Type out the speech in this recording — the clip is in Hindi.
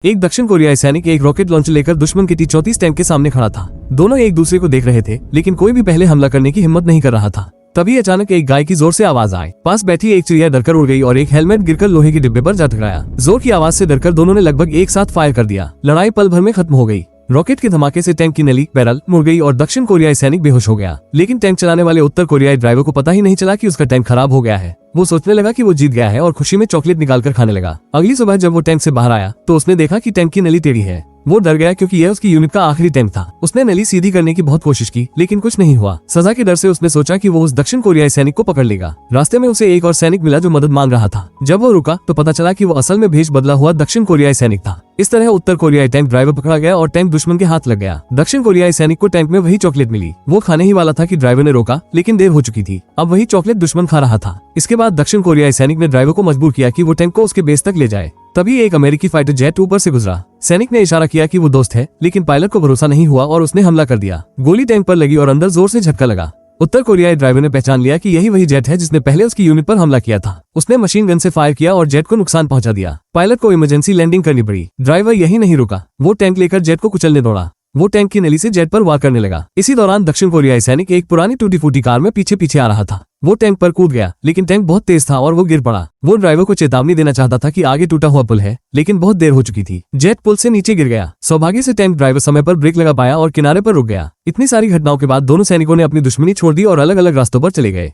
एक दक्षिण कोरियाई सैनिक एक रॉकेट लॉन्चर लेकर दुश्मन के T-34 टैंक के सामने खड़ा था। दोनों एक दूसरे को देख रहे थे, लेकिन कोई भी पहले हमला करने की हिम्मत नहीं कर रहा था। तभी अचानक एक गाय की जोर से आवाज आई। पास बैठी एक चिड़िया डरकर उड़ गई और एक हेलमेट गिरकर लोहे के डिब्बे पर जा टकराया। जोर की आवाज से डरकर दोनों ने लगभग एक साथ फायर कर दिया। लड़ाई पल भर में खत्म हो गई। रॉकेट के धमाके से टैंक की नली बैरल मुड़ गई और दक्षिण कोरियाई सैनिक बेहोश हो गया। लेकिन टैंक चलाने वाले उत्तर कोरियाई ड्राइवर को पता ही नहीं चला कि उसका टैंक खराब हो गया है। वो सोचने लगा कि वो जीत गया है और खुशी में चॉकलेट निकालकर खाने लगा। अगली सुबह जब वो टैंक से बाहर आया तो उसने देखा कि टैंक की नली टेढ़ी है। वो डर गया क्योंकि यह उसकी यूनिट का आखिरी टैंक था। उसने नली सीधी करने की बहुत कोशिश की, लेकिन कुछ नहीं हुआ। सजा के डर से उसने सोचा कि वो उस दक्षिण कोरियाई सैनिक को पकड़ लेगा। रास्ते में उसे एक और सैनिक मिला जो मदद मांग रहा था। जब वो रुका तो पता चला कि वो असल में भेष बदला हुआ दक्षिण कोरियाई सैनिक था। इस तरह उत्तर कोरियाई टैंक ड्राइवर पकड़ा गया और टैंक दुश्मन के हाथ लग गया। दक्षिण कोरियाई सैनिक को टैंक में वही चॉकलेट मिली। वो खाने ही वाला था कि ड्राइवर ने रोका, लेकिन देर हो चुकी थी। अब वही चॉकलेट दुश्मन खा रहा था। इसके बाद दक्षिण कोरियाई सैनिक ने ड्राइवर को मजबूर किया कि वो टैंक को उसके बेस तक ले जाए। तभी एक अमेरिकी फाइटर जेट ऊपर से गुजरा। सैनिक ने इशारा किया कि वो दोस्त है, लेकिन पायलट को भरोसा नहीं हुआ और उसने हमला कर दिया। गोली टैंक पर लगी और अंदर जोर से झटका लगा। उत्तर कोरियाई ड्राइवर ने पहचान लिया कि यही वही जेट है जिसने पहले उसकी यूनिट पर हमला किया था। उसने मशीन गन से फायर किया और जेट को नुकसान पहुंचा दिया। पायलट को इमरजेंसी लैंडिंग करनी पड़ी। ड्राइवर यही नहीं रुका, वो टैंक लेकर जेट को कुचलने दौड़ा। वो टैंक की नली से जेट पर वार करने लगा। इसी दौरान दक्षिण कोरियाई सैनिक एक पुरानी टूटी फूटी कार में पीछे पीछे आ रहा था। वो टैंक पर कूद गया, लेकिन टैंक बहुत तेज था और वो गिर पड़ा। वो ड्राइवर को चेतावनी देना चाहता था कि आगे टूटा हुआ पुल है, लेकिन बहुत देर हो चुकी थी। जेट पुल से नीचे गिर गया। सौभाग्य से टैंक ड्राइवर समय पर ब्रेक लगा पाया और किनारे पर रुक गया। इतनी सारी घटनाओं के बाद दोनों सैनिकों ने अपनी दुश्मनी छोड़ दी और अलग अलग रास्तों पर चले गए।